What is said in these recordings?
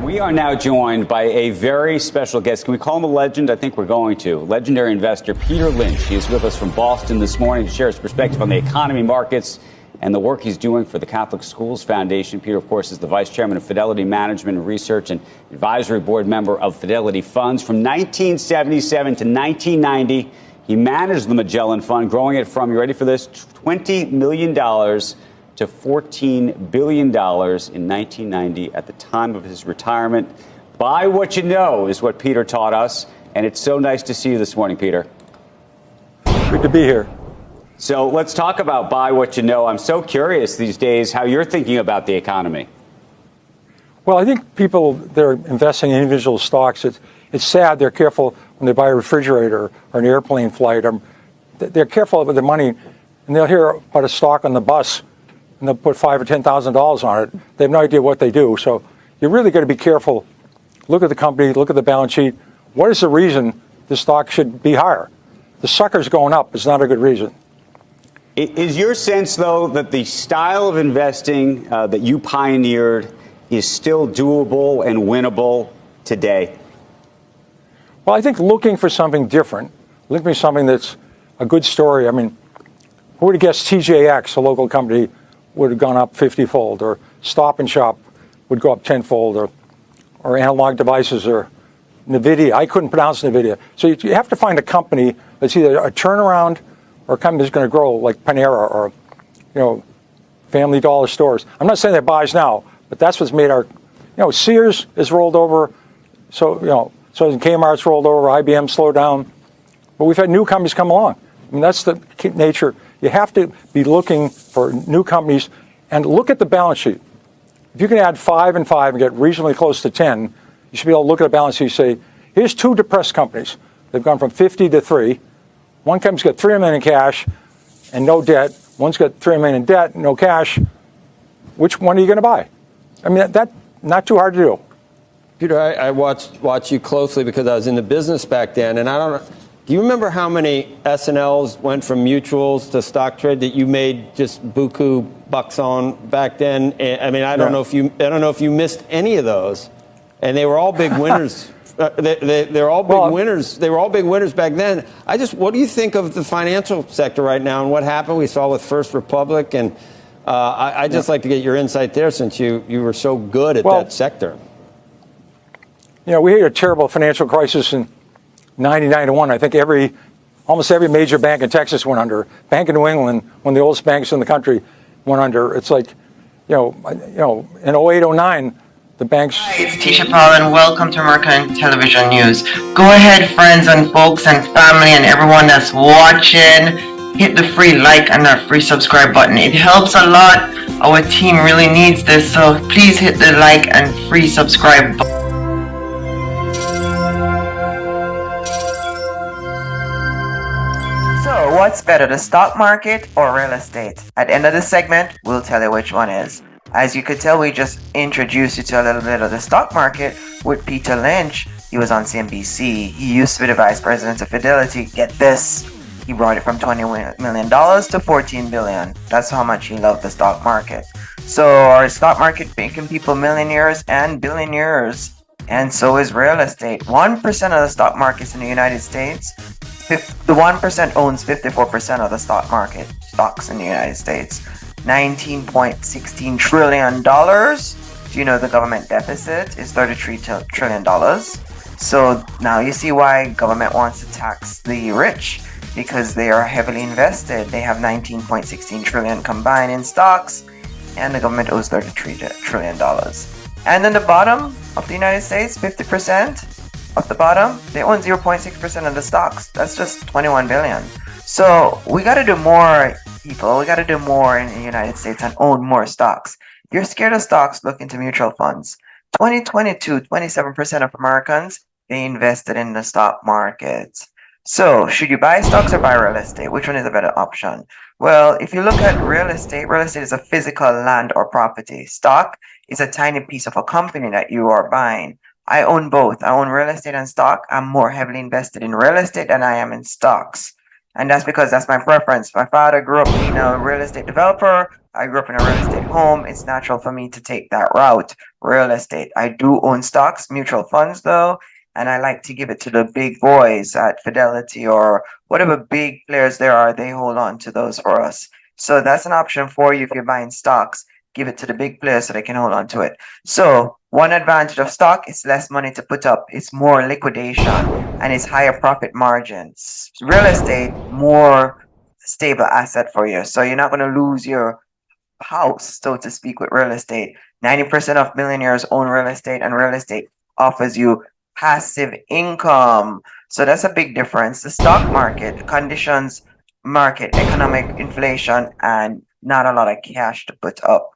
We are now joined by a very special guest. Can we call him a legend? I think we're going to. Legendary investor Peter Lynch. He is with us from Boston this morning to share his perspective on the economy, markets, and the work he's doing for the Catholic Schools Foundation. Peter, of course, is the vice chairman of Fidelity Management and Research and advisory board member of Fidelity Funds. From 1977 to 1990, he managed the Magellan Fund, growing it from, you ready for this, $20 million to $14 billion in 1990 at the time of his retirement. Buy what you know is what Peter taught us. And it's so nice to see you this morning, Peter. Good to be here. So let's talk about buy what you know. I'm so curious these days how you're thinking about the economy. Well, I think people, they're investing in individual stocks. It's sad they're careful when they buy a refrigerator or an airplane flight. They're careful with their money, and they'll hear about a stock on the bus, and they'll put $5,000 or $10,000 on it. They have no idea what they do. So you're really going to be careful. Look at the company, look at the balance sheet. What is the reason the stock should be higher? The sucker's going up is not a good reason. Is your sense, though, that the style of investing that you pioneered is still doable and winnable today? Well, I think looking for something different, looking for something that's a good story. I mean, who would have guessed TJX, a local company, would have gone up 50-fold, or Stop and Shop would go up 10-fold, or Analog Devices, or NVIDIA. I couldn't pronounce NVIDIA. So you have to find a company that's either a turnaround or a company that's going to grow, like Panera or, Family Dollar stores. I'm not saying that buys now, but that's what's made our, Sears is rolled over. So Kmart's rolled over, IBM slowed down. But we've had new companies come along. I mean, that's the nature. You have to be looking for new companies and look at the balance sheet. If you can add 5 and 5 and get reasonably close to 10, you should be able to look at a balance sheet and say, here's 2 depressed companies. They've gone from 50 to 3. One company's got $3 million in cash and no debt. One's got $3 million in debt, no cash. Which one are you going to buy? I mean, that's not too hard to do. Peter, I watched you closely because I was in the business back then, and do you remember how many S&Ls went from mutuals to stock trade that you made just buku bucks on back then? I mean, I don't know if you missed any of those, and they were all big winners. They're all big winners. They were all big winners back then. What do you think of the financial sector right now and what happened? We saw with First Republic, and I'd just like to get your insight there since you were so good at that sector. We had a terrible financial crisis in 1991. I think almost every major bank in Texas went under. Bank of New England, one of the oldest banks in the country, went under. It's like, in 08, 09, the banks. Hi, it's Tisha Paul, and welcome to American Television News. Go ahead, friends and folks and family and everyone that's watching. Hit the free like and that free subscribe button. It helps a lot. Our team really needs this, so please hit the like and free subscribe button. So, what's better, the stock market or real estate? At the end of the segment, we'll tell you which one is. As you could tell, we just introduced you to a little bit of the stock market with Peter Lynch. He was on CNBC. He used to be the vice president of Fidelity. Get this. He brought it from $20 million to $14 billion. That's how much he loved the stock market. So our stock market making people millionaires and billionaires. And so is real estate. 1% of the stock markets in the United States. The 1% owns 54% of the stock market stocks in the United States. $19.16 trillion. Do you know the government deficit is $33 trillion? So now you see why government wants to tax the rich, because they are heavily invested. They have $19.16 trillion combined in stocks, and the government owes $33 trillion. And then the bottom of the United States, 50% of the bottom, they own 0.6% of the stocks. That's just 21 billion. So we got to do more, people. We got to do more in the United States and own more stocks. If you're scared of stocks, look into mutual funds. 2022, 27% of Americans, they invested in the stock market. So should you buy stocks or buy real estate? Which one is a better option? Well, if you look at real estate is a physical land or property. Stock is a tiny piece of a company that you are buying. I own both. I own real estate and stock. I'm more heavily invested in real estate than I am in stocks. And that's because that's my preference. My father grew up being a real estate developer. I grew up in a real estate home. It's natural for me to take that route, real estate. I do own stocks, mutual funds though, and I like to give it to the big boys at Fidelity or whatever big players there are. They hold on to those for us. So that's an option for you if you're buying stocks. Give it to the big players so they can hold on to it. So one advantage of stock is less money to put up. It's more liquidation and it's higher profit margins. Real estate, more stable asset for you. So you're not going to lose your house, so to speak, with real estate. 90% of millionaires own real estate, and real estate offers you passive income. So that's a big difference. The stock market, conditions, market, economic inflation, and not a lot of cash to put up.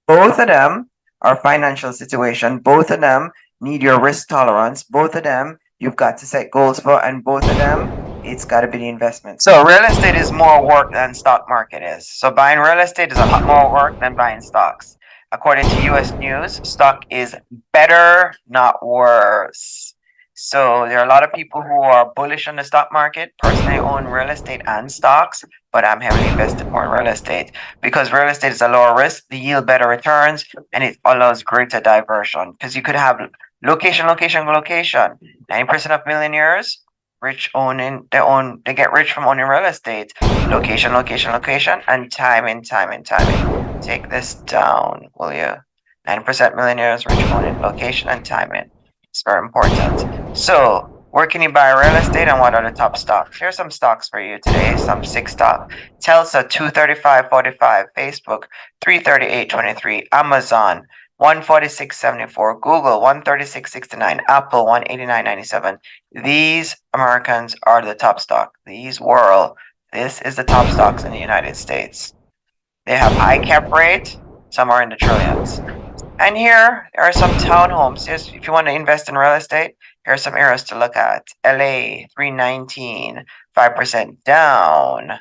Both of them are financial situation. Both of them need your risk tolerance. Both of them you've got to set goals for, and both of them it's got to be the investment. So real estate is more work than stock market is. So buying real estate is a lot more work than buying stocks. According to US News, stock is better, not worse. So there are a lot of people who are bullish on the stock market. Personally, I own real estate and stocks, but I'm heavily invested more in real estate because real estate is a lower risk, the yield better returns, and it allows greater diversion. Because you could have location, location, location. 90% of millionaires rich owning they get rich from owning real estate. Location, location, location, and timing, timing, timing. Take this down, will you? 9% millionaires rich owning location and timing. It's very important. So, where can you buy real estate and what are the top stocks? Here's some stocks for you today. Some 6 stock. Telsa 235.45. Facebook 338.23. Amazon 146.74. Google 136.69. Apple 189.97. These Americans are the top stock. This is the top stocks in the United States. They have high cap rate. Some are in the trillions. And here are some townhomes. If you want to invest in real estate, here are some areas to look at. LA 319, 5% down.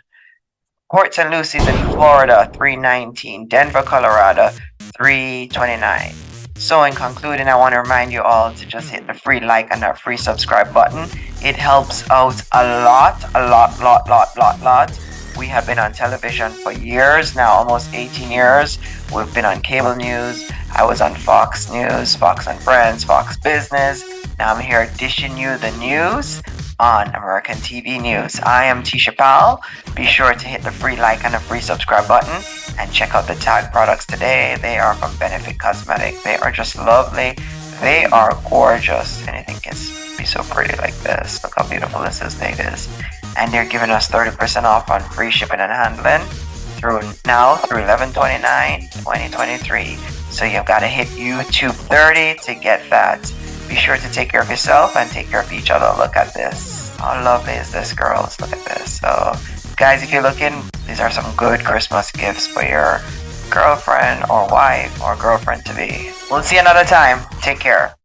Port St. Lucie in Florida 319. Denver, Colorado 329. So in concluding, I want to remind you all to just hit the free like and that free subscribe button. It helps out a lot. We have been on television for years now, almost 18 years. We've been on cable news. I was on Fox News, Fox and Friends, Fox Business. Now I'm here dishing you the news on American TV News. I am Tisha Powell. Be sure to hit the free like and the free subscribe button and check out the tag products today. They are from Benefit Cosmetic. They are just lovely. They are gorgeous. Anything can be so pretty like this. Look how beautiful this made is. And they're giving us 30% off on free shipping and handling through 11/29/2023. So you've got to hit YouTube 30 to get that. Be sure to take care of yourself and take care of each other. Look at this. How lovely is this, girls? Look at this. So, guys, if you're looking, these are some good Christmas gifts for your girlfriend or wife or girlfriend to be. We'll see you another time. Take care.